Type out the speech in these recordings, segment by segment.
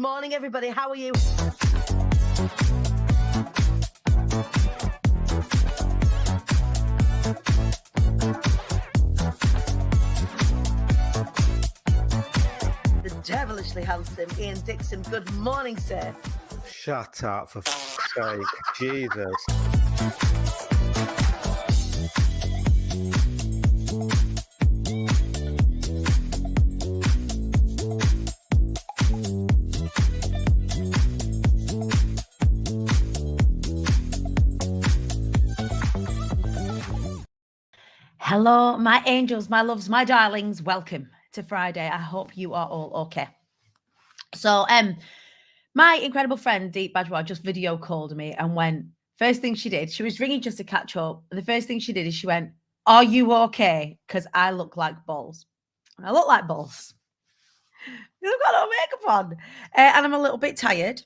morning, everybody. How are you? The devilishly handsome Ian Dixon. Good morning, sir. Shut up, for fuck's sake. Jesus. Hello, my angels, my loves, my darlings. Welcome to Friday. I hope you are all okay. So, my incredible friend Deep Bajwa just video called me and went. First thing she did, she was ringing just to catch up. And the first thing she did is she went, "Are you okay? Because I look like balls. And I look like balls. I've got no makeup on, and I'm a little bit tired,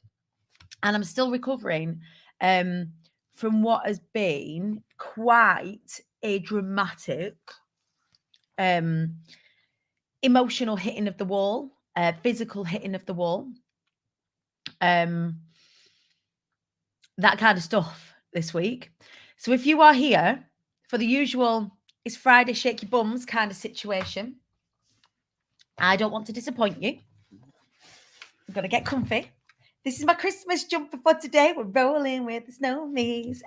and I'm still recovering from what has been quite a dramatic emotional hitting of the wall, physical hitting of the wall, that kind of stuff this week. So if you are here for the usual it's Friday shake your bums kind of situation, I don't want to disappoint you. I'm gonna get comfy. This is my Christmas jumper for today. We're rolling with the snowmies.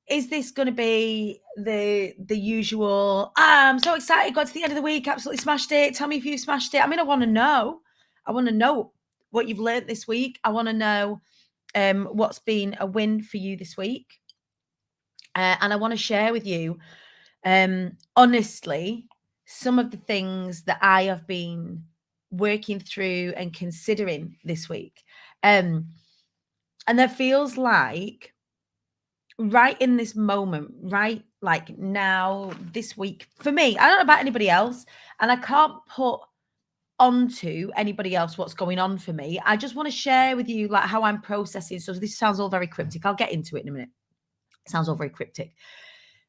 Is this going to be the usual? I'm so excited. Got to the end of the week. Absolutely smashed it. Tell me if you smashed it. I mean, I want to know. I want to know what you've learned this week. I want to know what's been a win for you this week. And I want to share with you, honestly, some of the things that I have been working through and considering this week. And there feels like right in this moment, right like now, this week, for me, I don't know about anybody else, and I can't put onto anybody else what's going on for me. I just want to share with you like how I'm processing. So this sounds all very cryptic. I'll get into it in a minute. It sounds all very cryptic.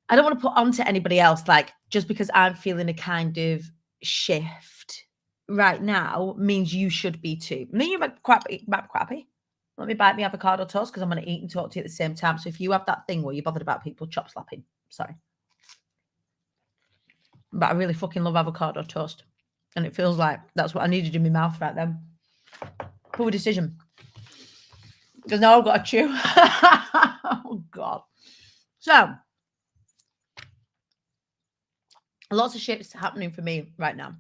I don't want to put onto anybody else, like just because I'm feeling a kind of shift right now means you should be too. I mean, you might be crappy. Let me bite me avocado toast because I'm going to eat and talk to you at the same time. So if you have that thing where you're bothered about people chop slapping, sorry. But I really fucking love avocado toast. And it feels like that's what I needed in my mouth right then. Poor decision. Because now I've got to chew. Oh, God. So, lots of shit's happening for me right now.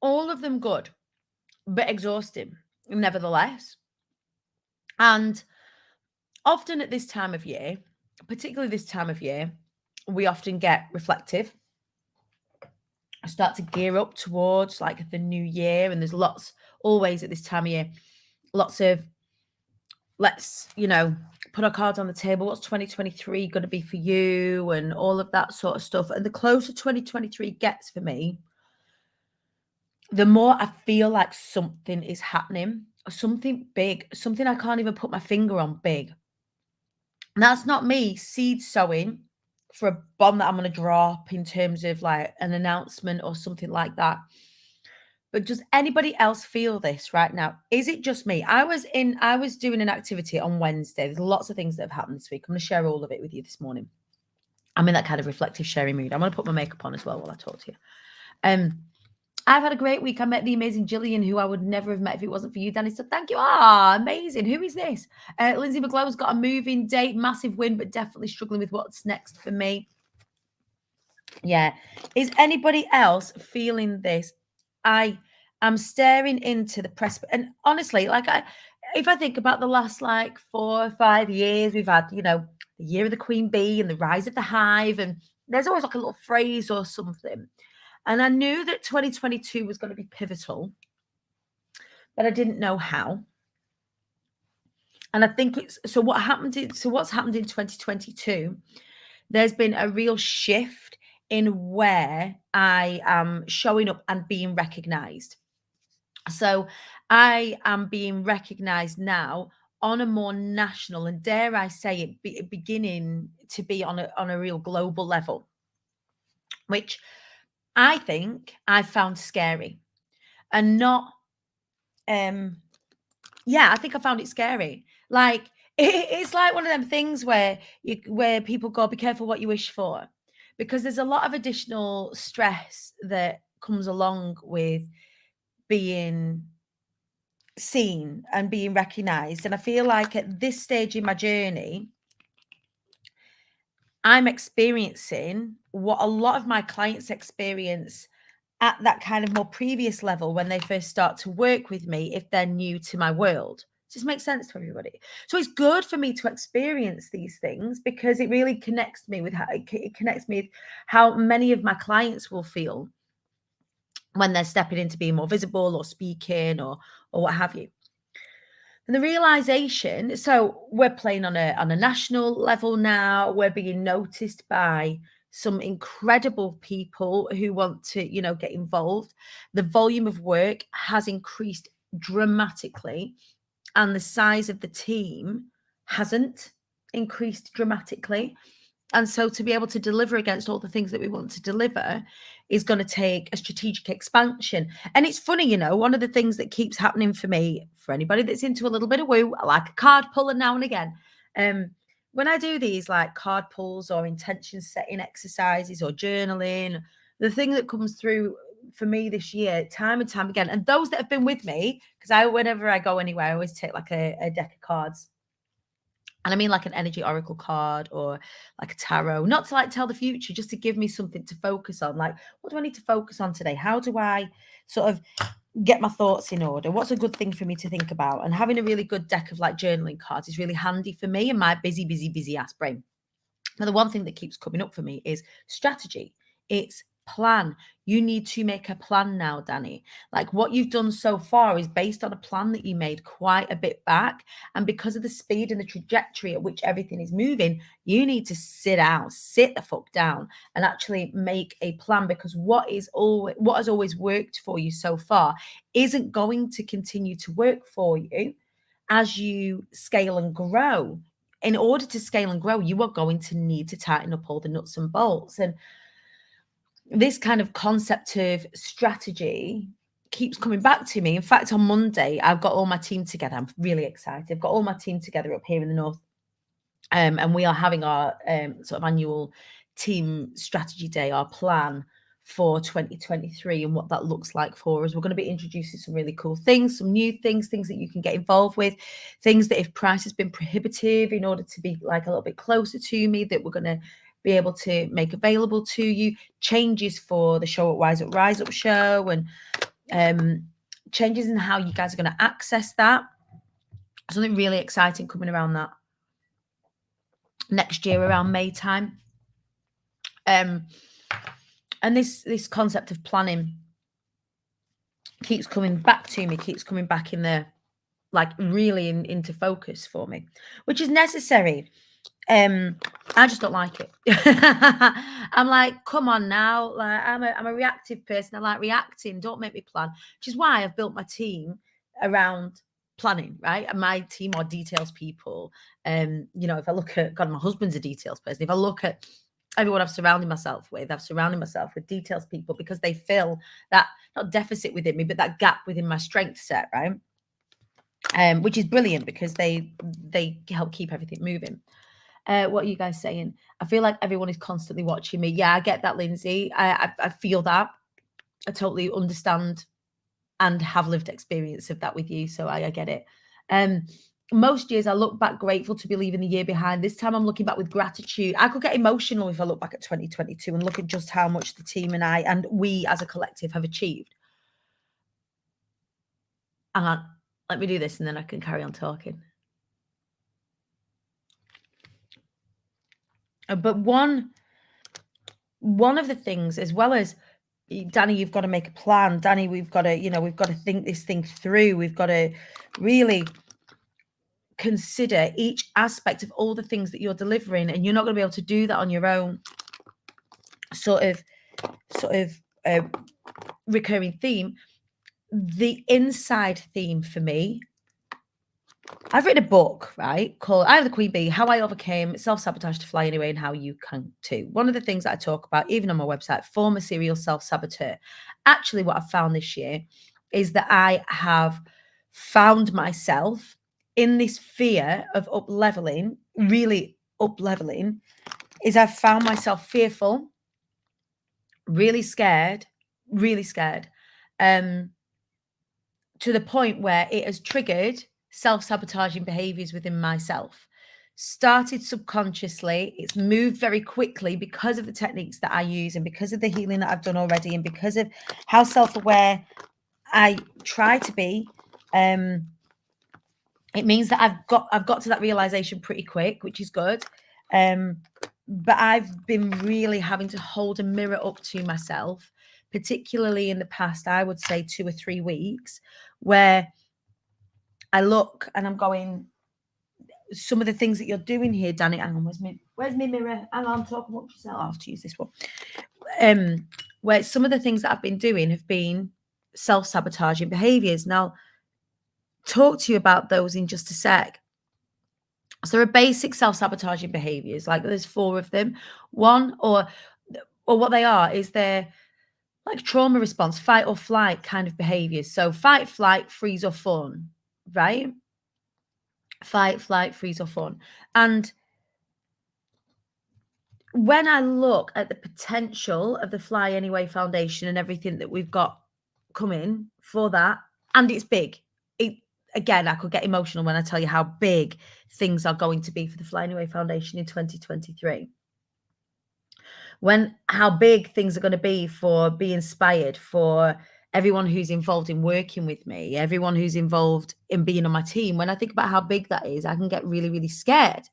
All of them good, but exhausting, nevertheless. And often at this time of year, particularly this time of year, we often get reflective. I start to gear up towards like the new year, and there's lots always at this time of year, lots of let's, put our cards on the table. What's 2023 going to be for you and all of that sort of stuff. And the closer 2023 gets for me, the more I feel like something is happening, something big, something I can't even put my finger on big. And that's not me seed sowing for a bomb that I'm going to drop in terms of like an announcement or something like that. But does anybody else feel this right now? Is it just me? I was doing an activity on Wednesday. There's lots of things that have happened this week. I'm going to share all of it with you this morning. I'm in that kind of reflective sharing mood. I'm going to put my makeup on as well while I talk to you. I've had a great week. I met the amazing Gillian, who I would never have met if it wasn't for you, Danny. So thank you. Amazing. Who is this? Lindsay McGlowe's got a moving date, massive win, but definitely struggling with what's next for me. Yeah. Is anybody else feeling this? I am staring into the press. And honestly, like if I think about the last like 4 or 5 years, we've had, the year of the Queen Bee and the rise of the hive. And there's always like a little phrase or something. And I knew that 2022 was going to be pivotal, but I didn't know how. And I think what's happened in 2022, there's been a real shift in where I am showing up and being recognized. So I am being recognized now on a more national, and dare I say it, beginning to be on a real global level, which I think I found scary, and not yeah, I think I found it scary. Like it's like one of them things where people go, be careful what you wish for, because there's a lot of additional stress that comes along with being seen and being recognized. And I feel like at this stage in my journey, I'm experiencing what a lot of my clients experience at that kind of more previous level when they first start to work with me if they're new to my world. Does this make sense to everybody? So it's good for me to experience these things because it really connects me with how it connects me with how many of my clients will feel when they're stepping into being more visible or speaking or what have you. And the realization, so we're playing on a national level now. We're being noticed by some incredible people who want to, get involved. The volume of work has increased dramatically, and the size of the team hasn't increased dramatically. And so to be able to deliver against all the things that we want to deliver is going to take a strategic expansion. And it's funny, one of the things that keeps happening for me, for anybody that's into a little bit of woo, I like a card puller now and again. When I do these like card pulls or intention setting exercises or journaling, the thing that comes through for me this year, time and time again, and those that have been with me, because whenever I go anywhere, I always take like a deck of cards. And I mean like an energy oracle card or like a tarot, not to like tell the future, just to give me something to focus on. Like, what do I need to focus on today? How do I sort of get my thoughts in order? What's a good thing for me to think about? And having a really good deck of like journaling cards is really handy for me and my busy ass brain. Now, the one thing that keeps coming up for me is strategy. It's plan. You need to make a plan now, Danny. Like what you've done so far is based on a plan that you made quite a bit back. And because of the speed and the trajectory at which everything is moving, you need to sit the fuck down and actually make a plan, because what has always worked for you so far isn't going to continue to work for you as you scale and grow. In order to scale and grow, you are going to need to tighten up all the nuts and bolts. And this kind of concept of strategy keeps coming back to me. In fact, on Monday, I've got all my team together. I'm really excited. I've got all my team together up here in the north. And we are having our sort of annual team strategy day, our plan for 2023 and what that looks like for us. We're going to be introducing some really cool things, some new things that you can get involved with, things that if price has been prohibitive, in order to be like a little bit closer to me, that we're going to be able to make available to you, changes for the show at Rise Up show, and changes in how you guys are going to access that. Something really exciting coming around that next year around May time. And this concept of planning keeps coming back to me, keeps coming back in the like really into focus for me, which is necessary. I just don't like it. I'm like, come on now. Like I'm a reactive person. I like reacting. Don't make me plan. Which is why I've built my team around planning, right? And my team are details people. If I look at God, my husband's a details person. If I look at everyone I've surrounded myself with details people, because they fill that not deficit within me, but that gap within my strength set, right? Which is brilliant because they help keep everything moving. What are you guys saying? I feel like everyone is constantly watching me. Yeah, I get that, Lindsay. I feel that. I totally understand and have lived experience of that with you. So I get it. Most years I look back grateful to be leaving the year behind. This time I'm looking back with gratitude. I could get emotional if I look back at 2022 and look at just how much the team and I and we as a collective have achieved. Hang on, let me do this and then I can carry on talking. But one of the things, as well as Danny, you've got to make a plan. Danny, we've got to think this thing through. We've got to really consider each aspect of all the things that you're delivering, and you're not going to be able to do that on your own. Sort of recurring theme. The inside theme for me I've written a book, right, called I Am the Queen Bee, How I Overcame Self-Sabotage to Fly Anyway and How You Can Too. One of the things that I talk about, even on my website, former serial self-saboteur. Actually, what I've found this year is that I have found myself in this fear of up-leveling, really up-leveling, is I've found myself fearful, really scared, to the point where it has triggered self-sabotaging behaviors within myself. Started subconsciously, it's moved very quickly because of the techniques that I use and because of the healing that I've done already and because of how self-aware I try to be. It means that I've got to that realization pretty quick, which is good. But I've been really having to hold a mirror up to myself, particularly in the past, I would say 2 or 3 weeks, where I look and I'm going, some of the things that you're doing here, Danny. Hang on, where's my mirror? Hang on, talk amongst yourself. I'll have to use this one. Where some of the things that I've been doing have been self-sabotaging behaviors. Now, talk to you about those in just a sec. So there are basic self-sabotaging behaviors, like there's 4 of them. One, or what they are is they're like trauma response, fight or flight kind of behaviors. So fight, flight, freeze or fawn, right? Fight, flight, freeze or fawn. And when I look at the potential of the Fly Anyway Foundation and everything that we've got coming for that, and it's big. Again, I could get emotional when I tell you how big things are going to be for the Fly Anyway Foundation in 2023. How big things are going to be for Be Inspired, for everyone who's involved in working with me, everyone who's involved in being on my team. When I think about how big that is, I can get really, really scared.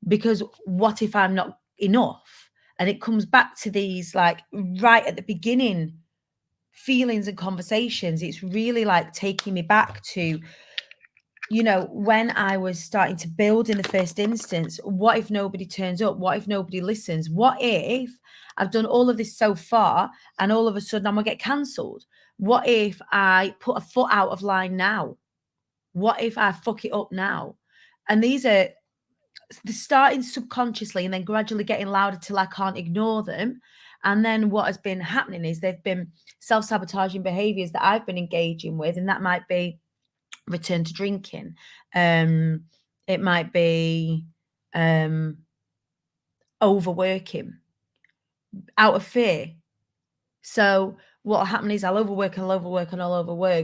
Because what if I'm not enough? And it comes back to these, like, right at the beginning feelings and conversations. It's really like taking me back to, when I was starting to build in the first instance. What if nobody turns up? What if nobody listens? What if I've done all of this so far and all of a sudden I'm gonna get cancelled? What if I put a foot out of line now? What if I fuck it up now? And these are starting subconsciously and then gradually getting louder till I can't ignore them. And then what has been happening is they've been self-sabotaging behaviors that I've been engaging with, and that might be return to drinking. It might be overworking out of fear. So what'll happen is I'll overwork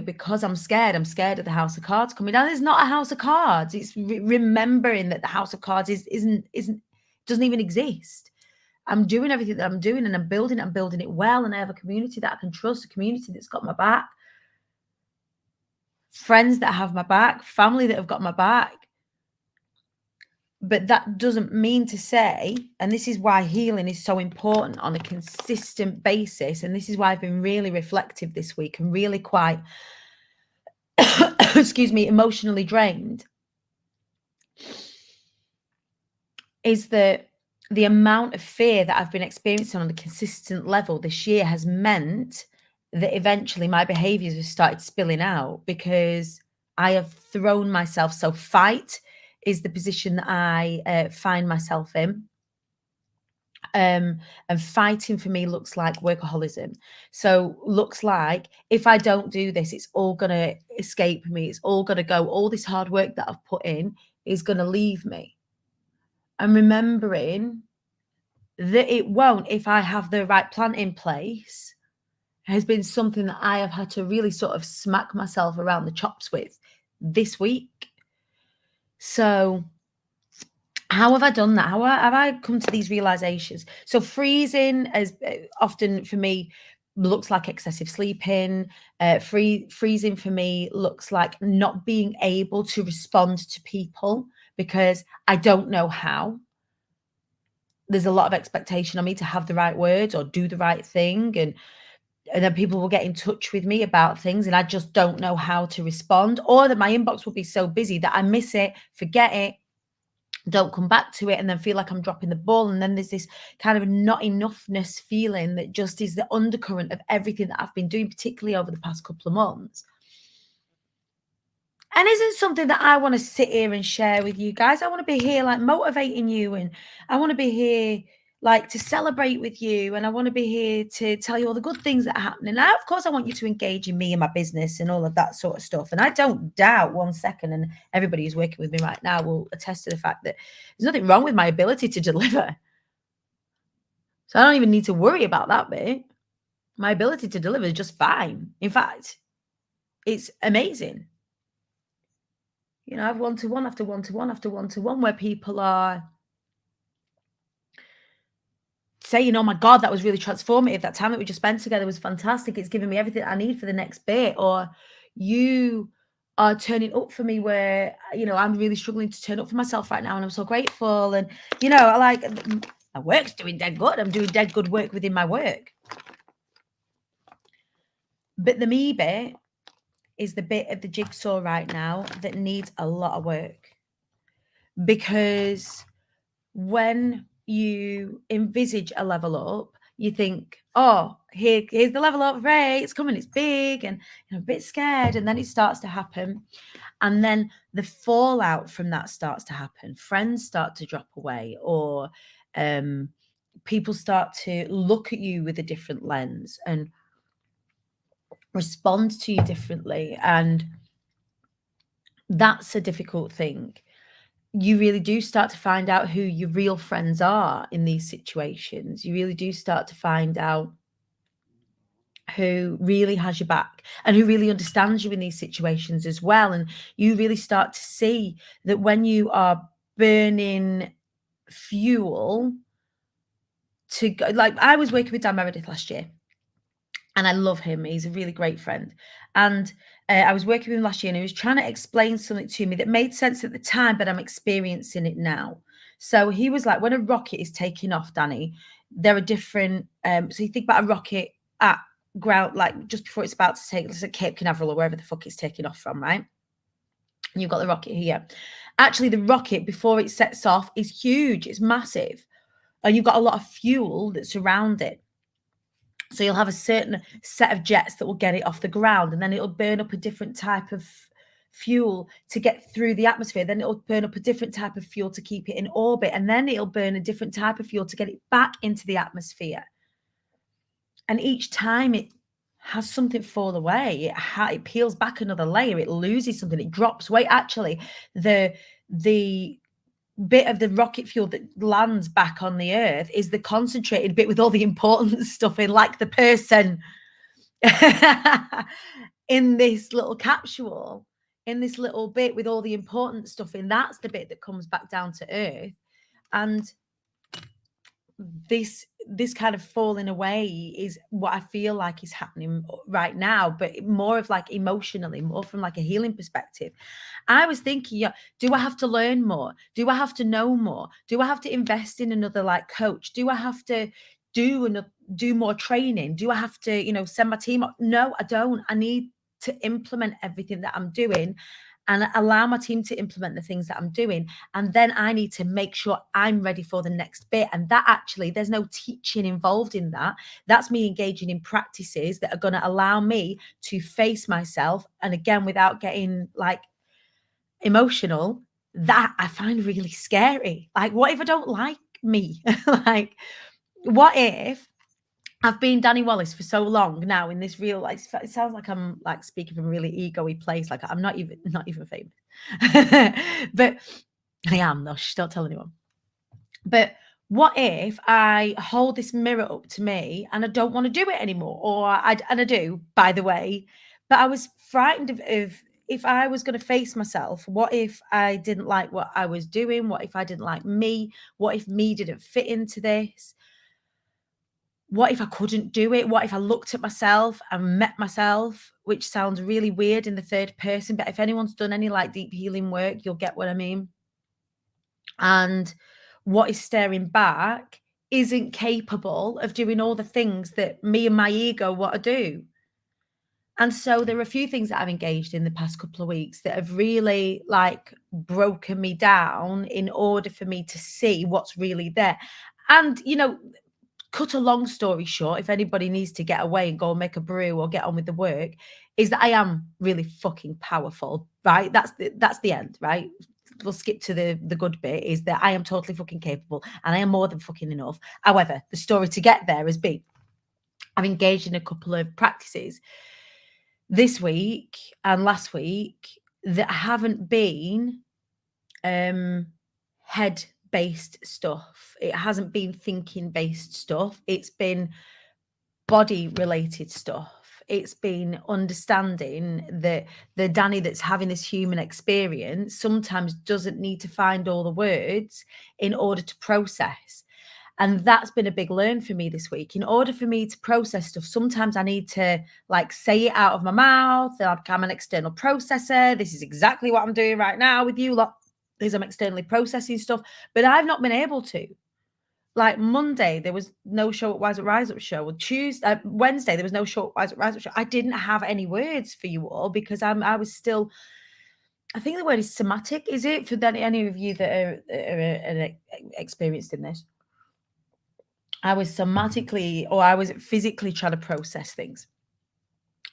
because I'm scared. I'm scared of the house of cards coming down. It's not a house of cards. It's remembering that the house of cards doesn't even exist. I'm doing everything that I'm doing and I'm building it well. And I have a community that I can trust, a community that's got my back, friends that have my back, family that have got my back. But that doesn't mean to say, and this is why healing is so important on a consistent basis, and this is why I've been really reflective this week and really quite, excuse me, emotionally drained, is that the amount of fear that I've been experiencing on a consistent level this year has meant that eventually my behaviors have started spilling out because I have thrown myself. So fight is the position that I find myself in. And fighting for me looks like workaholism. So looks like if I don't do this, it's all going to escape me. It's all going to go. All this hard work that I've put in is going to leave me. And remembering that it won't if I have the right plan in place has been something that I have had to really sort of smack myself around the chops with this week. So how have I done that? How have I come to these realizations? So freezing, as often for me, looks like excessive sleeping. Freezing for me looks like not being able to respond to people because I don't know how. There's a lot of expectation on me to have the right words or do the right thing, and then people will get in touch with me about things and I just don't know how to respond, or that my inbox will be so busy that I miss it, forget it, don't come back to it, and then feel like I'm dropping the ball. And then there's this kind of not enoughness feeling that just is the undercurrent of everything that I've been doing, particularly over the past couple of months. and isn't something that I want to sit here and share with you guys. I want to be here like motivating you, and I want to be here like to celebrate with you, and I want to be here to tell you all the good things that are happening. Now, of course, I want you to engage in me and my business and all of that sort of stuff. And I don't doubt 1 second, and everybody who's working with me right now will attest to the fact that there's nothing wrong with my ability to deliver. So I don't even need to worry about that bit. My ability to deliver is just fine. In fact, it's amazing. You know, I've one-to-one after one-to-one after one-to-one where people are saying, "Oh my God, that was really transformative. That time that we just spent together was fantastic. It's given me everything I need for the next bit." Or you are turning up for me where, you know, I'm really struggling to turn up for myself right now, and I'm so grateful. And, you know, I like my work's doing dead good. I'm doing dead good work within my work. But the me bit is the bit of the jigsaw right now that needs a lot of work. Because when you envisage a level up, you think, oh, here's the level up, right? It's coming, it's big, and you're a bit scared. And then it starts to happen. And then the fallout from that starts to happen. Friends start to drop away, or people start to look at you with a different lens and respond to you differently. And that's a difficult thing. You really do start to find out who your real friends are in these situations. You really do start to find out who really has your back and who really understands you in these situations as well. And you really start to see that when you are burning fuel to go, like I was working with Dan Meredith last year, and I love him. He's a really great friend. And I was working with him last year, and he was trying to explain something to me that made sense at the time, but I'm experiencing it now. So he was like, when a rocket is taking off, Danny, there are different. So you think about a rocket at ground, like just before it's about to take, let's say Cape Canaveral or wherever the fuck it's taking off from, right? And you've got the rocket here. Actually, the rocket before it sets off is huge. It's massive, and you've got a lot of fuel that's around it. So you'll have a certain set of jets that will get it off the ground, and then it'll burn up a different type of fuel to get through the atmosphere. Then it'll burn up a different type of fuel to keep it in orbit, and then it'll burn a different type of fuel to get it back into the atmosphere. And each time it has something fall away, it peels back another layer, it loses something, it drops weight. Actually, the bit of the rocket fuel that lands back on the earth is the concentrated bit with all the important stuff in, like the person in this little capsule, in this little bit with all the important stuff in. That's the bit that comes back down to earth. And this kind of falling away is what I feel like is happening right now, but more of like emotionally, more from like a healing perspective. I was thinking, yeah, do I have to learn more? Do I have to know more? Do I have to invest in another like coach? Do I have to do more training? Do I have to, you know, send my team up? No, I don't. I need to implement everything that I'm doing and allow my team to implement the things that I'm doing. And then I need to make sure I'm ready for the next bit. And that actually, there's no teaching involved in that. That's me engaging in practices that are going to allow me to face myself. And again, without getting like emotional, that I find really scary. Like, what if I don't like me? Like, what if I've been Danny Wallace for so long now in this real, like, it sounds like I'm like speaking from a really ego-y place. Like I'm not even famous, but I am though. Shh, don't tell anyone. But what if I hold this mirror up to me and I don't want to do it anymore? Or I do, by the way, but I was frightened of if I was going to face myself. What if I didn't like what I was doing? What if I didn't like me? What if me didn't fit into this? What if I couldn't do it? What if I looked at myself and met myself, which sounds really weird in the third person, but if anyone's done any like deep healing work, you'll get what I mean. And what is staring back isn't capable of doing all the things that me and my ego want to do. And so there are a few things that I've engaged in the past couple of weeks that have really like broken me down in order for me to see what's really there. And, you know, cut a long story short, if anybody needs to get away and go and make a brew or get on with the work, is that I am really fucking powerful, right? That's the end, right? We'll skip to the good bit, is that I am totally fucking capable and I am more than fucking enough. However, the story to get there has been, I've engaged in a couple of practices this week and last week that haven't been head based stuff. It hasn't been thinking based stuff. It's been body related stuff. It's been understanding that the Danny that's having this human experience sometimes doesn't need to find all the words in order to process. And that's been a big learn for me this week. In order for me to process stuff, sometimes I need to like say it out of my mouth. Like, I'm an external processor. This is exactly what I'm doing right now with you lot. Is I'm externally processing stuff, but I've not been able to. Like Monday, there was no show at Wise Up Rise Up show. Wednesday, there was no show at Wise Up Rise Up show. I didn't have any words for you all because I was still. I think the word is somatic. Is it for any of you that are experienced in this? I was somatically, or I was physically trying to process things.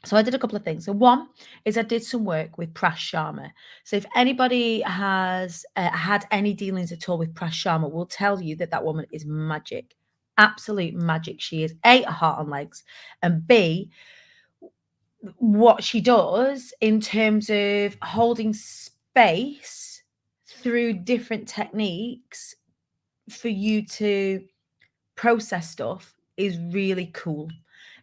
So I did a couple of things. So one is I did some work with Prash Sharma. So if anybody has had any dealings at all with Prash Sharma, will tell you that that woman is magic, absolute magic. She is A, a heart on legs, and B, what she does in terms of holding space through different techniques for you to process stuff is really cool.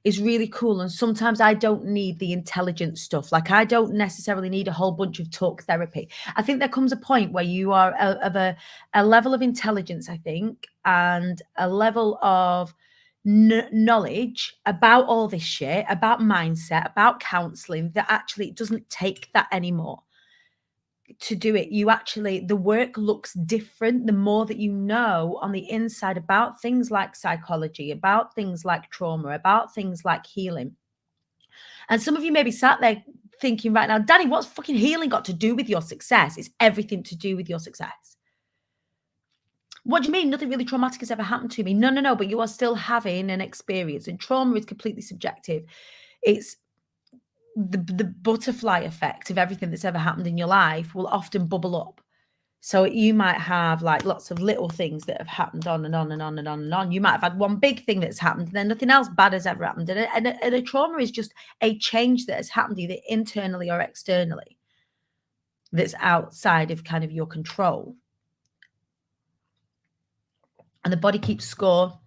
And sometimes I don't need the intelligent stuff. Like, I don't necessarily need a whole bunch of talk therapy. I think there comes a point where you are of a level of intelligence, I think, and a level of knowledge about all this shit, about mindset, about counseling, that actually it doesn't take that anymore to do it. You actually, the work looks different the more that you know on the inside about things like psychology, about things like trauma, about things like healing. And some of you may be sat there thinking right now, Danny, what's fucking healing got to do with your success? It's everything to do with your success. What do you mean? Nothing really traumatic has ever happened to me. No, but you are still having an experience, and trauma is completely subjective. It's the butterfly effect of everything that's ever happened in your life will often bubble up. So you might have like lots of little things that have happened on and on and on and on and on. You might have had one big thing that's happened, and then nothing else bad has ever happened. And a trauma is just a change that has happened either internally or externally that's outside of kind of your control. And the body keeps score.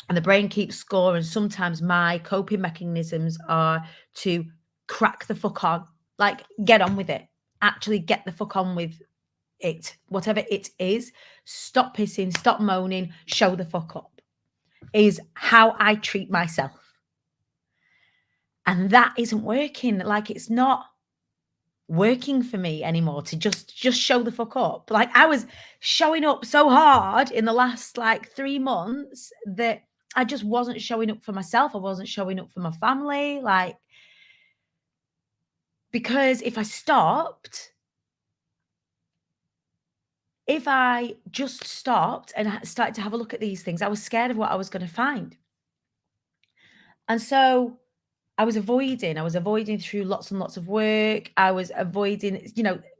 And the brain keeps score. And sometimes my coping mechanisms are to crack the fuck on, like get on with it. Actually get the fuck on with it, whatever it is. Stop pissing, stop moaning, show the fuck up is how I treat myself. And that isn't working. Like, it's not working for me anymore to just show the fuck up. Like, I was showing up so hard in the last like 3 months that I just wasn't showing up for myself. I wasn't showing up for my family. Like, because if I just stopped and started to have a look at these things, I was scared of what I was going to find. And so I was avoiding through lots and lots of work. I was avoiding,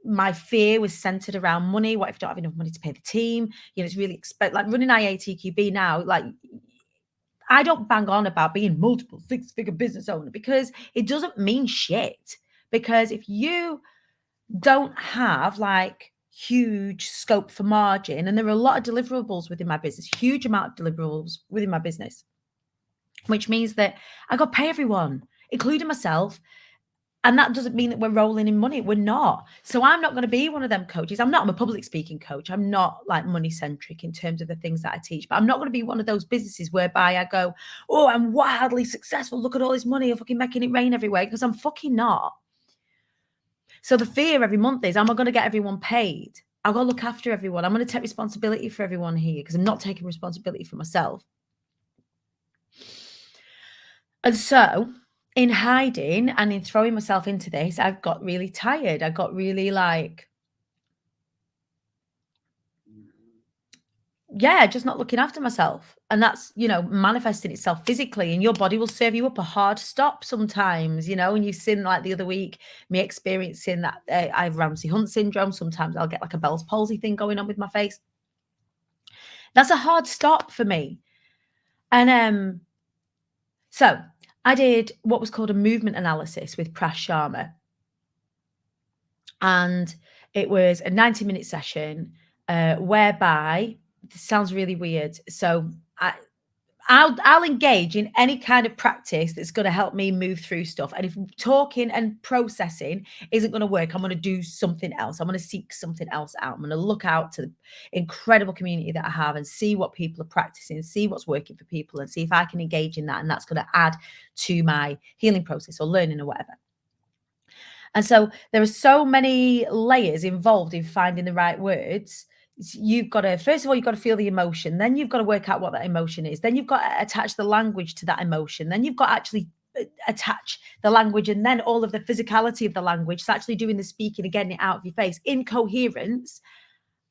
my fear was centered around money. What if I don't have enough money to pay the team? It's really like running IATQB now. Like, I don't bang on about being multiple six-figure business owner because it doesn't mean shit. Because if you don't have like huge scope for margin, and there are a lot of deliverables within my business, huge amount of deliverables within my business, which means that I got to pay everyone, including myself. And that doesn't mean that we're rolling in money. We're not. So I'm not going to be one of them coaches. I'm a public speaking coach. I'm not like money centric in terms of the things that I teach, but I'm not going to be one of those businesses whereby I go, oh, I'm wildly successful. Look at all this money. I'm fucking making it rain everywhere, because I'm fucking not. So the fear every month is, am I going to get everyone paid? I've got to look after everyone. I'm going to take responsibility for everyone here, because I'm not taking responsibility for myself. And so in hiding and in throwing myself into this, I've got really tired. I got really just not looking after myself. And that's, manifesting itself physically, and your body will serve you up a hard stop sometimes, and you've seen, like the other week, me experiencing that. I have Ramsay Hunt syndrome. Sometimes I'll get like a Bell's palsy thing going on with my face. That's a hard stop for me. And so I did what was called a movement analysis with Prash Sharma. And it was a 90-minute session whereby, this sounds really weird. So I'll engage in any kind of practice that's going to help me move through stuff. And if talking and processing isn't going to work, I'm going to do something else. I'm going to seek something else out. I'm going to look out to the incredible community that I have and see what people are practicing, see what's working for people, and see if I can engage in that. And that's going to add to my healing process or learning or whatever. And so there are so many layers involved in finding the right words. You've got to, first of all, you've got to feel the emotion. Then you've got to work out what that emotion is. Then you've got to attach the language to that emotion. Then you've got to actually attach the language, and then all of the physicality of the language. So actually doing the speaking and getting it out of your face in coherence.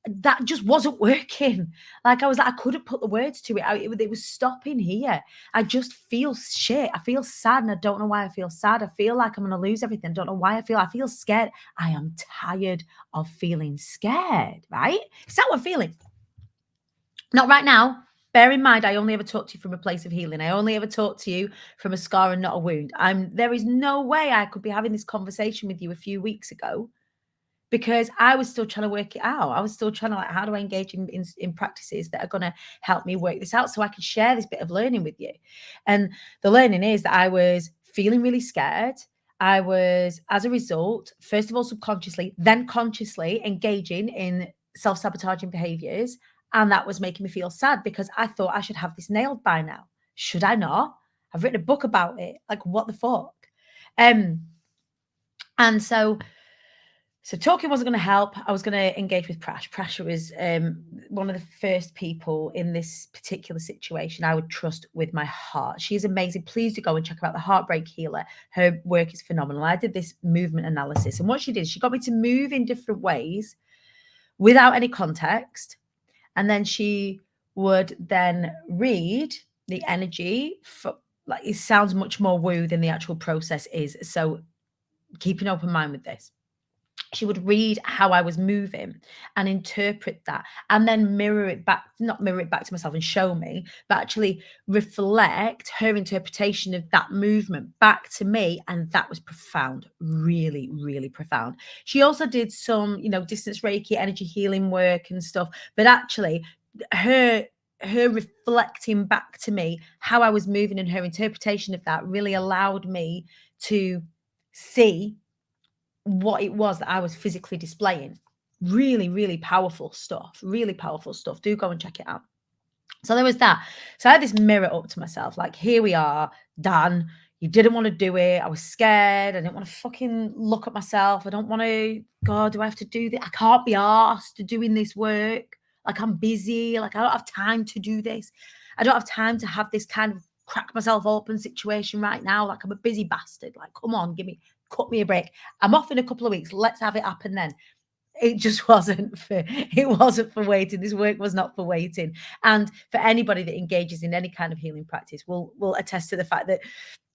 That just wasn't working. Like I couldn't put the words to it. It was stopping here. I just feel shit. I feel sad, and I don't know why I feel sad. I feel like I'm going to lose everything. I don't know why I feel scared. I am tired of feeling scared, right? Is that what I'm feeling? Not right now. Bear in mind, I only ever talk to you from a place of healing. I only ever talk to you from a scar and not a wound. There is no way I could be having this conversation with you a few weeks ago, because I was still trying to work it out. I was still trying to, how do I engage in practices that are going to help me work this out so I can share this bit of learning with you. And the learning is that I was feeling really scared. I was, as a result, first of all, subconsciously, then consciously engaging in self-sabotaging behaviors. And that was making me feel sad because I thought I should have this nailed by now. Should I not? I've written a book about it. Like, what the fuck? And so talking wasn't going to help. I was going to engage with Prash. Prash was one of the first people in this particular situation I would trust with my heart. She's amazing. Please do go and check out the Heartbreak Healer. Her work is phenomenal. I did this movement analysis, and what she did, she got me to move in different ways without any context. And then she would then read the energy. Like, it sounds much more woo than the actual process is. So keep an open mind with this. She would read how I was moving and interpret that, and then not mirror it back to myself and show me, but actually reflect her interpretation of that movement back to me. And that was profound, really, really profound. She also did some, distance Reiki, energy healing work and stuff, but actually her reflecting back to me how I was moving and her interpretation of that really allowed me to see what it was that I was physically displaying. Really, really powerful stuff. Really powerful stuff. Do go and check it out. So there was that. So I had this mirror up to myself, like, here we are, Dan. You didn't want to do it. I was scared. I didn't want to fucking look at myself. I don't want to, God, do I have to do this? I can't be asked doing this work. Like, I'm busy. Like, I don't have time to do this. I don't have time to have this kind of crack myself open situation right now. Like, I'm a busy bastard. Like, come on, cut me a break. I'm off in a couple of weeks. Let's have it happen then. It just wasn't for waiting. This work was not for waiting. And for anybody that engages in any kind of healing practice will attest to the fact that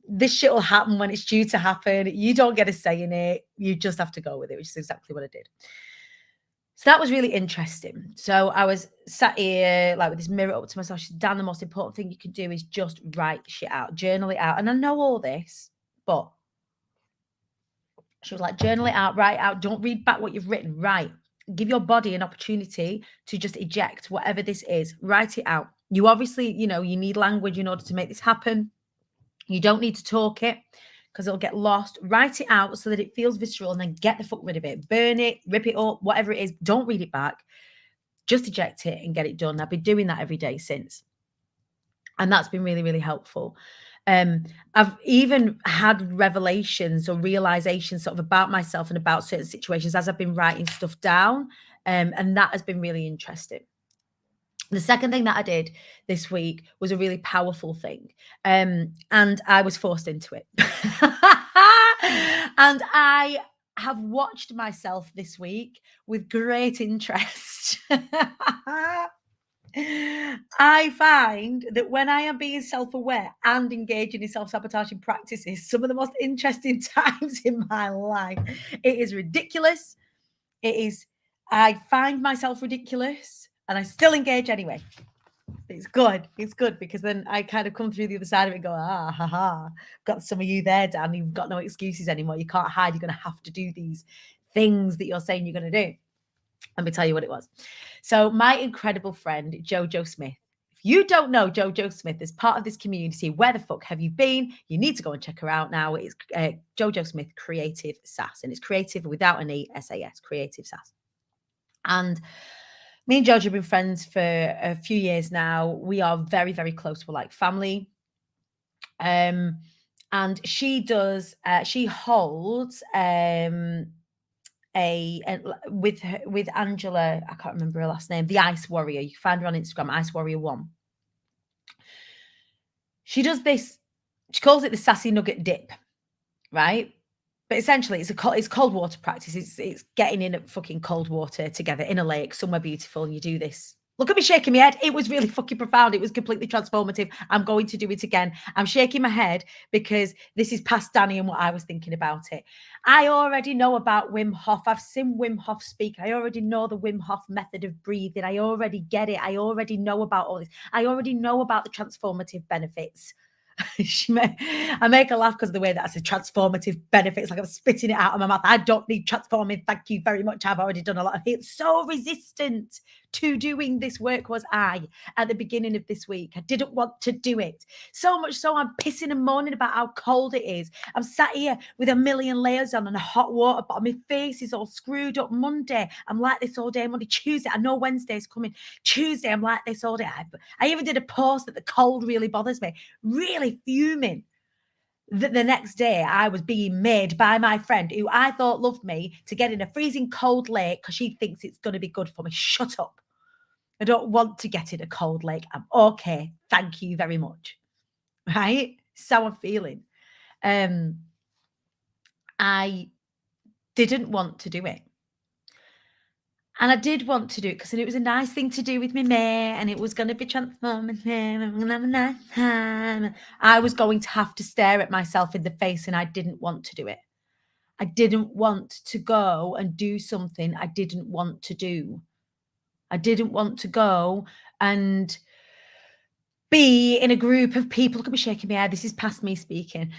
this shit will happen when it's due to happen. You don't get a say in it. You just have to go with it, which is exactly what I did. So that was really interesting. So I was sat here, like, with this mirror up to myself. She said, Dan, the most important thing you can do is just write shit out, journal it out. And I know all this, but she was like, journal it out, write it out. Don't read back what you've written. Write. Give your body an opportunity to just eject whatever this is. Write it out. You obviously, you need language in order to make this happen. You don't need to talk it because it'll get lost. Write it out so that it feels visceral, and then get the fuck rid of it. Burn it, rip it up, whatever it is. Don't read it back. Just eject it and get it done. I've been doing that every day since. And that's been really, really helpful. I've even had revelations or realizations sort of about myself and about certain situations as I've been writing stuff down. And that has been really interesting. The second thing that I did this week was a really powerful thing. And I was forced into it. And I have watched myself this week with great interest. I find that when I am being self-aware and engaging in self-sabotaging practices, some of the most interesting times in my life. It is ridiculous. I find myself ridiculous and I still engage anyway. It's good. It's good because then I kind of come through the other side of it and go, ha ha. Got some of you there, Dan. You've got no excuses anymore. You can't hide. You're going to have to do these things that you're saying you're going to do. Let me tell you what it was. So my incredible friend, Jojo Smith. If you don't know Jojo Smith as part of this community, where the fuck have you been? You need to go and check her out now. It's Jojo Smith Creative SAS, and it's creative without an E, SAS, Creative SAS. And me and Jojo have been friends for a few years now. We are very, very close. We're like family. And she holds with Angela, I can't remember her last name, the Ice Warrior. You can find her on Instagram, Ice Warrior 1. She does this, she calls it the Sassy Nugget Dip, right? But essentially, it's cold water practice. It's getting in fucking cold water together in a lake, somewhere beautiful, and you do this. Look at me shaking my head. It was really fucking profound. It was completely transformative. I'm going to do it again. I'm shaking my head because this is past Danny and what I was thinking about it. I already know about Wim Hof. I've seen Wim Hof speak. I already know the Wim Hof method of breathing. I already get it. I already know about all this. I already know about the transformative benefits. I make her laugh because of the way that I said transformative benefits, like I'm spitting it out of my mouth. I don't need transforming. Thank you very much. I've already done a lot of it. So resistant to doing this work was I at the beginning of this week. I didn't want to do it. So much so I'm pissing and moaning about how cold it is. I'm sat here with a million layers on and a hot water bottle. My face is all screwed up. Monday, I'm like this all day. Monday, Tuesday, I know Wednesday's coming. Tuesday, I'm like this all day. I even did a post that the cold really bothers me. Really fuming that the next day I was being made by my friend who I thought loved me to get in a freezing cold lake because she thinks it's going to be good for me. Shut up. I don't want to get in a cold lake. I'm okay. Thank you very much. Right? So I'm feeling. I didn't want to do it. And I did want to do it because it was a nice thing to do with my mate and it was going to be transformative. I'm going to have a nice time. I was going to have to stare at myself in the face and I didn't want to do it. I didn't want to go and do something I didn't want to do. I didn't want to go and be in a group of people. Look at me shaking my head. This is past me speaking.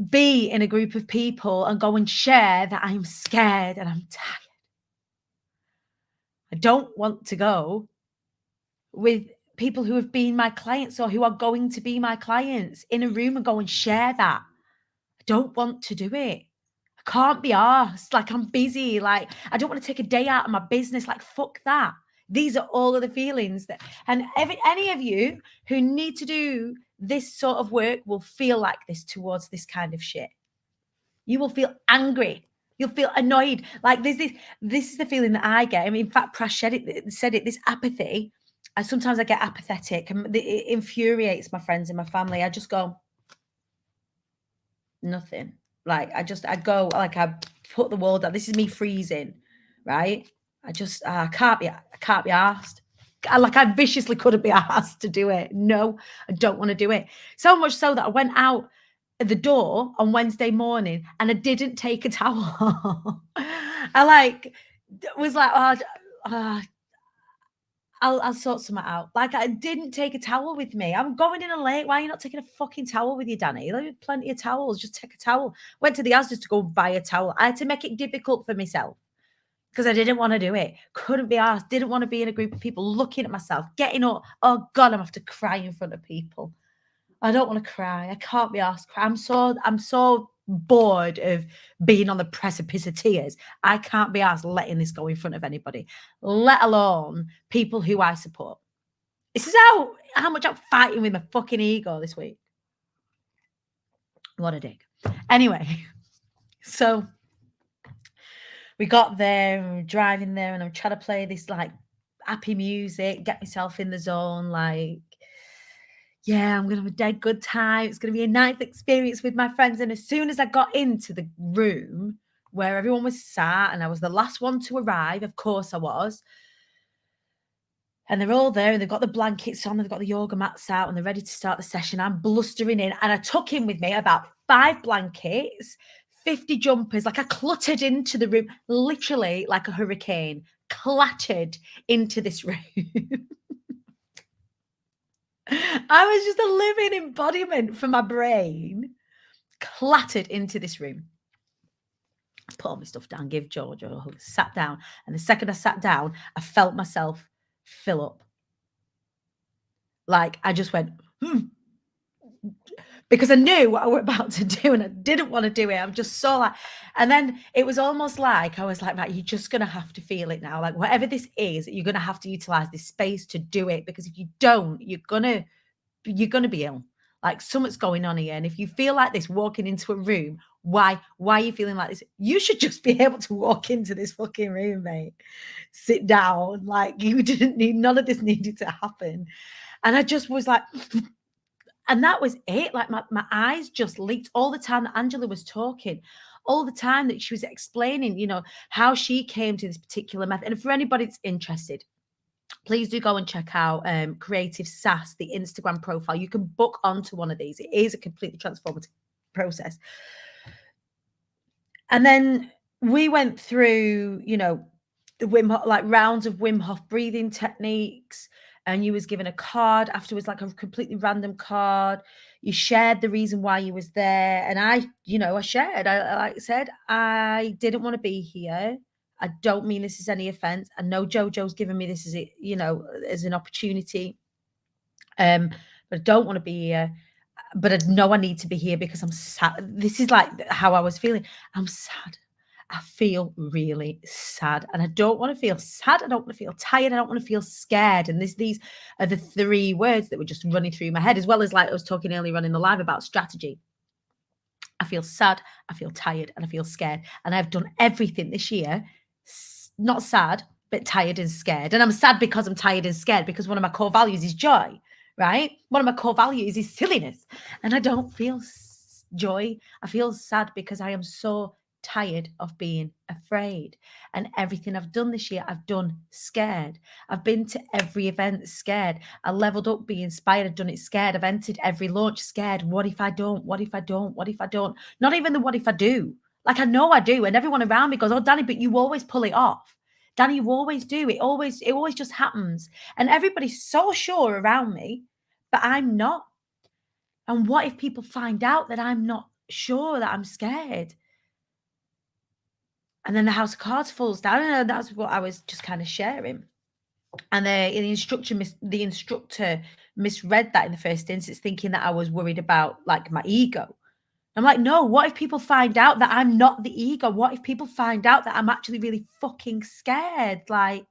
Be in a group of people and go and share that I'm scared and I'm tired. I don't want to go with people who have been my clients or who are going to be my clients in a room and go and share that. I don't want to do it. I can't be arsed. Like, I'm busy. Like, I don't want to take a day out of my business. Like, fuck that. These are all of the feelings that, and any of you who need to do this sort of work will feel like this towards this kind of shit. You will feel angry. You'll feel annoyed. Like this is the feeling that I get. I mean, in fact, Prash said it, this apathy. Sometimes I get apathetic and it infuriates my friends and my family. I just go, nothing. Like, I go, like, I put the wall down. This is me freezing, right? I can't be asked. I viciously couldn't be asked to do it. No, I don't want to do it. So much so that I went out at the door on Wednesday morning and I didn't take a towel. I was like, I'll sort something out. Like, I didn't take a towel with me. I'm going in a lake. Why are you not taking a fucking towel with you, Danny? There's plenty of towels. Just take a towel. Went to the Asda's to go buy a towel. I had to make it difficult for myself because I didn't want to do it. Couldn't be asked. Didn't want to be in a group of people looking at myself, getting up. Oh God, I'm have to cry in front of people. I don't want to cry. I can't be asked. I'm so bored of being on the precipice of tears. I can't be asked letting this go in front of anybody, let alone people who I support. This is how much I'm fighting with my fucking ego this week. What a dig. Anyway, so we got there and we were driving there and I'm trying to play this like happy music, get myself in the zone, like, yeah, I'm going to have a dead good time. It's going to be a nice experience with my friends. And as soon as I got into the room where everyone was sat and I was the last one to arrive, of course I was, And they're all there and they've got the blankets on, they've got the yoga mats out and they're ready to start the session. I'm blustering in and I took in with me about 5 blankets, 50 jumpers, like I cluttered into the room, literally like a hurricane, clattered into this room. I was just a living embodiment for my brain, clattered into this room. Put all my stuff down, give George a hug, sat down. And the second I sat down, I felt myself fill up. Like I just went, because I knew what I was about to do and I didn't want to do it. I'm just so like, and then it was almost like I was like, right, you're just going to have to feel it now. Like whatever this is, you're going to have to utilize this space to do it, because if you don't, you're going to be ill. Like something's going on here. And if you feel like this walking into a room, why are you feeling like this? You should just be able to walk into this fucking room, mate. Sit down. Like you didn't need, none of this needed to happen. And I just was like, and that was it. Like my eyes just leaked all the time that Angela was talking, all the time that she was explaining, you know, how she came to this particular method. And for anybody that's interested, please do go and check out Creative Sass, the Instagram profile. You can book onto one of these. It is a completely transformative process. And then we went through, you know, the Wim Hof, like rounds of Wim Hof breathing techniques. And you was given a card afterwards, like a completely random card. You shared the reason why you was there. And I shared, like I said, I didn't want to be here. I don't mean this as any offense. I know Jojo's given me this as it, you know, as an opportunity. But I don't want to be here. But I know I need to be here because I'm sad. This is like how I was feeling. I'm sad. I feel really sad, and I don't want to feel sad. I don't want to feel tired. I don't want to feel scared. And these are the 3 words that were just running through my head, as well as like I was talking earlier on in the live about strategy. I feel sad, I feel tired, and I feel scared. And I've done everything this year, not sad, but tired and scared. And I'm sad because I'm tired and scared, because one of my core values is joy, right? One of my core values is silliness. And I don't feel joy. I feel sad because I am so tired of being afraid. And everything I've done this year, I've done scared. I've been to every event scared. I leveled up being inspired. I've done it scared. I've entered every launch scared. What if I don't? What if I don't? What if I don't? Not even the what if I do. Like I know I do. And everyone around me goes, oh, Danny, but you always pull it off. Danny, you always do. It always just happens. And everybody's so sure around me, but I'm not. And what if people find out that I'm not sure, that I'm scared? And then the house of cards falls down, and that's what I was just kind of sharing. And the instructor misread that in the first instance, thinking that I was worried about like my ego. I'm like, no, what if people find out that I'm not the ego? What if people find out that I'm actually really fucking scared? Like,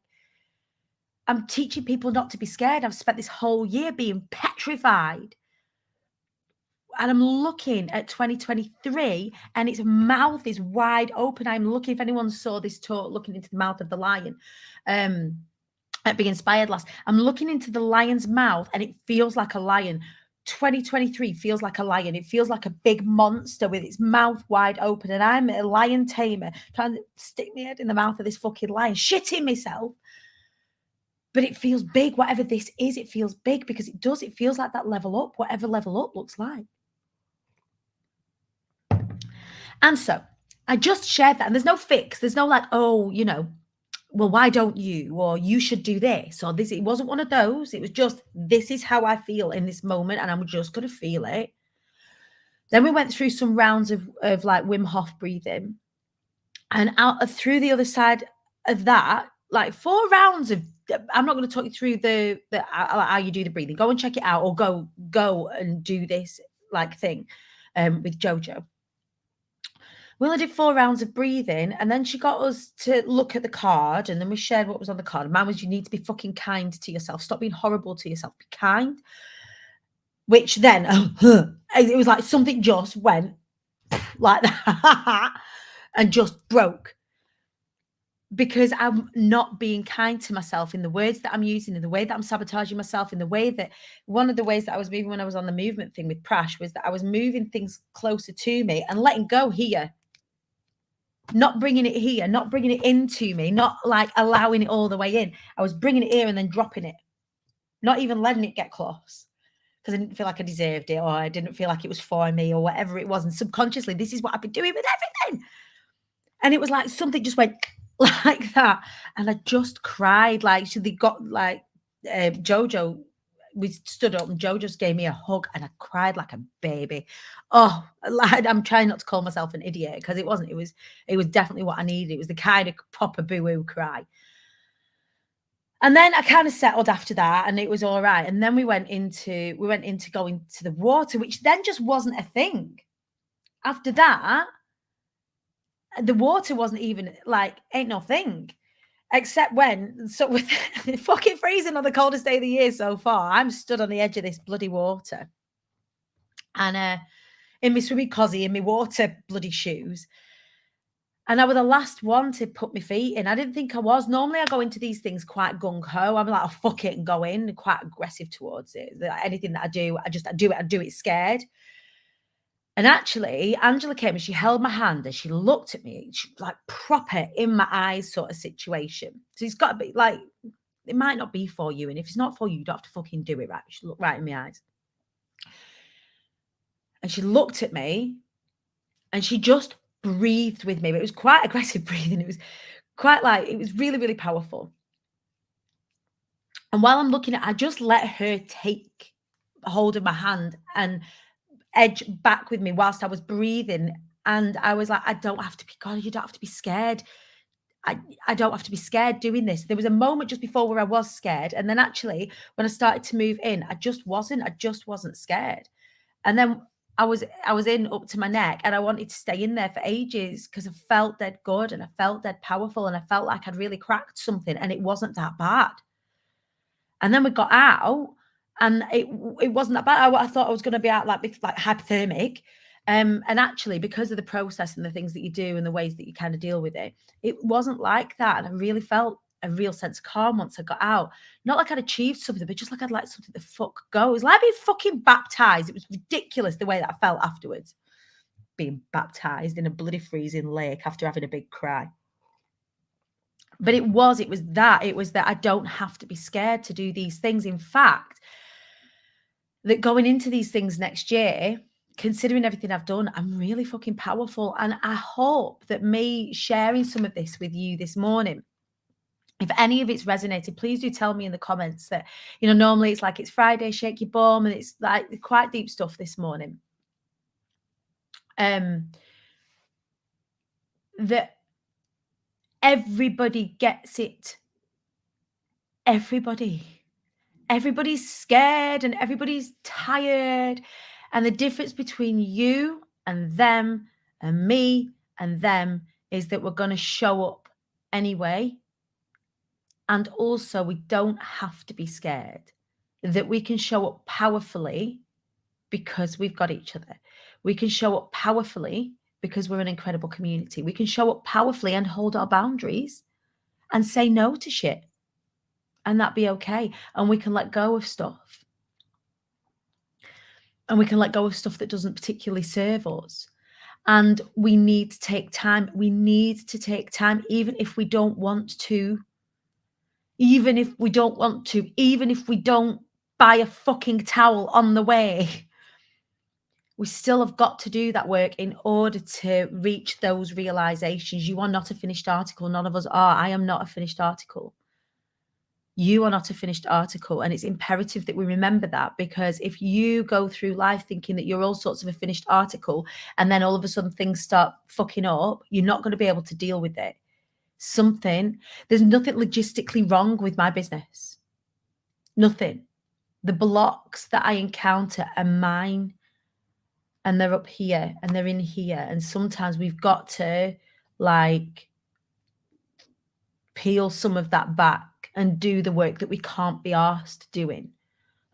I'm teaching people not to be scared. I've spent this whole year being petrified. And I'm looking at 2023 and its mouth is wide open. I'm looking, if anyone saw this talk, looking into the mouth of the lion at Be Inspired last, I'm looking into the lion's mouth and it feels like a lion. 2023 feels like a lion. It feels like a big monster with its mouth wide open. And I'm a lion tamer trying to stick my head in the mouth of this fucking lion, shitting myself. But it feels big. Whatever this is, it feels big because it does. It feels like that level up, whatever level up looks like. And so I just shared that. And there's no fix. There's no like, oh, you know, well, why don't you? Or you should do this. Or this. It wasn't one of those. It was just, this is how I feel in this moment. And I'm just going to feel it. Then we went through some rounds of like Wim Hof breathing. And out through the other side of that, like 4 rounds of, I'm not going to talk you through the how you do the breathing. Go and check it out, or go and do this like thing with Jojo. We only did 4 rounds of breathing, and then she got us to look at the card, and then we shared what was on the card. Mine was, you need to be fucking kind to yourself. Stop being horrible to yourself. Be kind. Which then, it was like something just went like that and just broke. Because I'm not being kind to myself in the words that I'm using, in the way that I'm sabotaging myself, in the way that, one of the ways that I was moving when I was on the movement thing with Prash was that I was moving things closer to me and letting go here. Not bringing it here, not bringing it into me, not like allowing it all the way in. I was bringing it here and then dropping it. not even letting it get close because I didn't feel like I deserved it or I didn't feel like it was for me or whatever it was. And subconsciously, this is what I've been doing with everything. And it was like something just went like that. And I just cried. Like, so they got like Jojo, we stood up and Joe just gave me a hug and I cried like a baby. Oh, like, I'm trying not to call myself an idiot because it wasn't. It was definitely what I needed. It was the kind of proper boo-hoo cry. And then I kind of settled after that and it was all right. And then we went into going to the water, which then just wasn't a thing. After that, the water wasn't even like, ain't no thing. Except when, so with fucking freezing on the coldest day of the year so far, I'm stood on the edge of this bloody water. And in my swimming cosy, in my water bloody shoes. And I was the last one to put my feet in. I didn't think I was. Normally I go into these things quite gung-ho. I'm like, oh, fuck it and go in, quite aggressive towards it. Anything that I do, I do it scared. And actually, Angela came and she held my hand and she looked at me. She was like proper in my eyes sort of situation. So it's got to be like, it might not be for you. And if it's not for you, you don't have to fucking do it, right? She looked right in my eyes. And she looked at me and she just breathed with me. But it was quite aggressive breathing. It was quite like, it was really, really powerful. And while I'm looking at, I just let her take hold of my hand and edge back with me whilst I was breathing. And I was like, I don't have to be, God, you don't have to be scared. I don't have to be scared doing this. There was a moment just before where I was scared. And then actually, when I started to move in, I just wasn't scared. And then I was in up to my neck and I wanted to stay in there for ages because I felt dead good and I felt dead powerful and I felt like I'd really cracked something and it wasn't that bad. And then we got out and it wasn't that bad. I thought I was going to be out like hypothermic. And actually, because of the process and the things that you do and the ways that you kind of deal with it, it wasn't like that. And I really felt a real sense of calm once I got out. Not like I'd achieved something, but just like I'd let something the fuck go. It was like being fucking baptized. It was ridiculous the way that I felt afterwards. Being baptized in a bloody freezing lake after having a big cry. But it was that I don't have to be scared to do these things. In fact, that going into these things next year, considering everything I've done, I'm really fucking powerful. And I hope that me sharing some of this with you this morning, if any of it's resonated, please do tell me in the comments that, you know, normally it's like it's Friday, shake your bum, and it's like quite deep stuff this morning. That everybody gets it. Everybody's scared and everybody's tired. And the difference between you and them and me and them is that we're going to show up anyway. And also, we don't have to be scared, that we can show up powerfully because we've got each other. We can show up powerfully because we're an incredible community. We can show up powerfully and hold our boundaries and say no to shit. And that be okay. And we can let go of stuff. And we can let go of stuff that doesn't particularly serve us. And we need to take time. We need to take time, even if we don't want to. Even if we don't want to. Even if we don't buy a fucking towel on the way. We still have got to do that work in order to reach those realizations. You are not a finished article. None of us are. I am not a finished article. You are not a finished article. And it's imperative that we remember that, because if you go through life thinking that you're all sorts of a finished article and then all of a sudden things start fucking up, you're not going to be able to deal with it. There's nothing logistically wrong with my business. Nothing. The blocks that I encounter are mine, and they're up here and they're in here. And sometimes we've got to like peel some of that back and do the work that we can't be asked doing.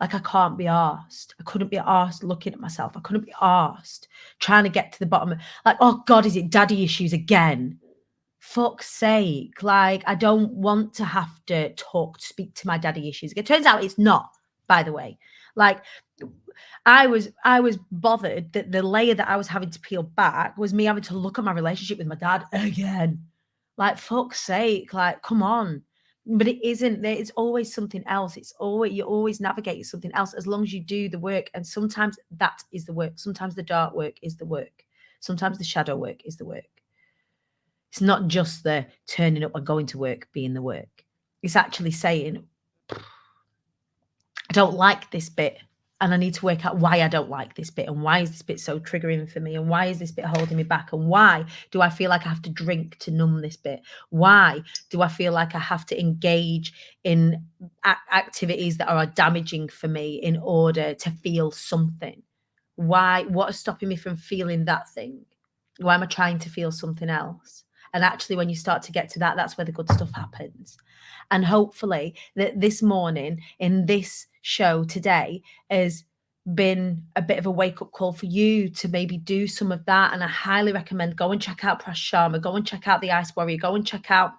Like I can't be asked. I couldn't be asked looking at myself. I couldn't be asked trying to get to the bottom of like, oh God, is it daddy issues again? Fuck's sake. Like, I don't want to have to speak to my daddy issues. It turns out it's not, by the way. Like, I was bothered that the layer that I was having to peel back was me having to look at my relationship with my dad again. Like, fuck's sake. Like, come on. But it isn't. It's always something else. You're always navigating something else as long as you do the work. And sometimes that is the work. Sometimes the dark work is the work. Sometimes the shadow work is the work. It's not just the turning up and going to work being the work. It's actually saying, I don't like this bit, and I need to work out why I don't like this bit, and why is this bit so triggering for me, and why is this bit holding me back, and why do I feel like I have to drink to numb this bit? Why do I feel like I have to engage in activities that are damaging for me in order to feel something? Why? What is stopping me from feeling that thing? Why am I trying to feel something else? And actually, when you start to get to that, that's where the good stuff happens. And hopefully that this morning in this show today has been a bit of a wake-up call for you to maybe do some of that. And I highly recommend go and check out Prash Sharma, go and check out The Ice Warrior, go and check out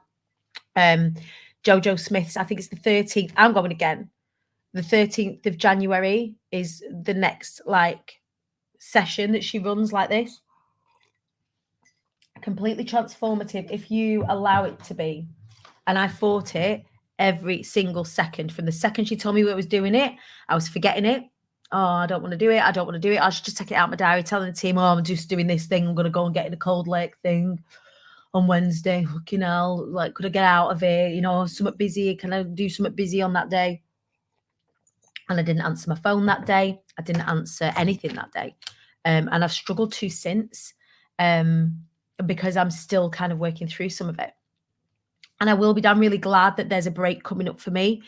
Jojo Smith's. I think it's the 13th. I'm going again. The 13th of January is the next session that she runs like this. Completely transformative if you allow it to be. And I fought it every single second. From the second she told me I was doing it, I was forgetting it. Oh, I don't want to do it. I don't want to do it. I should just take it out of my diary, telling the team, oh, I'm just doing this thing. I'm going to go and get in a Cold Lake thing on Wednesday. Fucking hell. Could I get out of it? Something busy. Can I do something busy on that day? And I didn't answer my phone that day. I didn't answer anything that day. And I've struggled to since because I'm still kind of working through some of it. And I'm really glad that there's a break coming up for me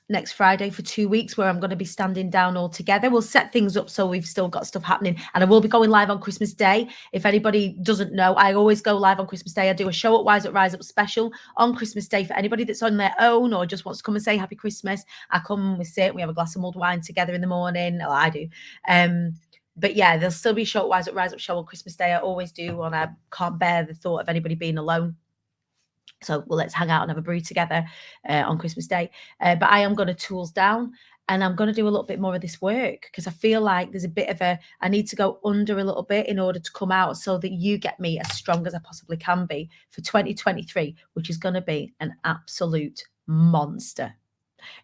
next Friday for 2 weeks where I'm going to be standing down altogether. We'll set things up so we've still got stuff happening. And I will be going live on Christmas Day. If anybody doesn't know, I always go live on Christmas Day. I do a show at Wise Up Rise Up special on Christmas Day for anybody that's on their own or just wants to come and say Happy Christmas. I come, we sit, we have a glass of mulled wine together in the morning. Oh, I do. But yeah, there'll still be a show at Wise Up Rise Up show on Christmas Day. I always do, and I can't bear the thought of anybody being alone. So let's hang out and have a brew together on Christmas Day. But I am going to tools down and I'm going to do a little bit more of this work because I feel like there's a bit of I need to go under a little bit in order to come out so that you get me as strong as I possibly can be for 2023, which is going to be an absolute monster.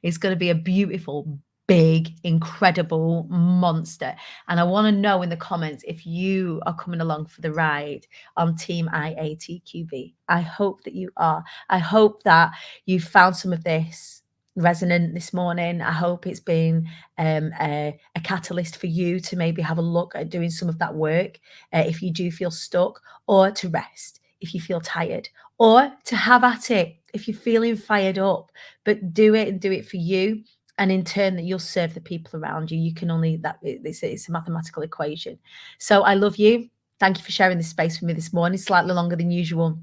It's going to be a beautiful, big, incredible monster. And I want to know in the comments if you are coming along for the ride on Team IATQB. I hope that you are. I hope that you found some of this resonant this morning. I hope it's been a catalyst for you to maybe have a look at doing some of that work if you do feel stuck, or to rest if you feel tired, or to have at it if you're feeling fired up. But do it, and do it for you. And in turn, that you'll serve the people around you. You can only it's a mathematical equation. So I love you. Thank you for sharing this space with me this morning. Slightly longer than usual.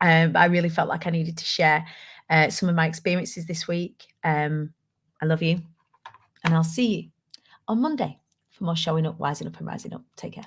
But I really felt like I needed to share some of my experiences this week. I love you. And I'll see you on Monday for more Showing Up, Wising Up and Rising Up. Take care.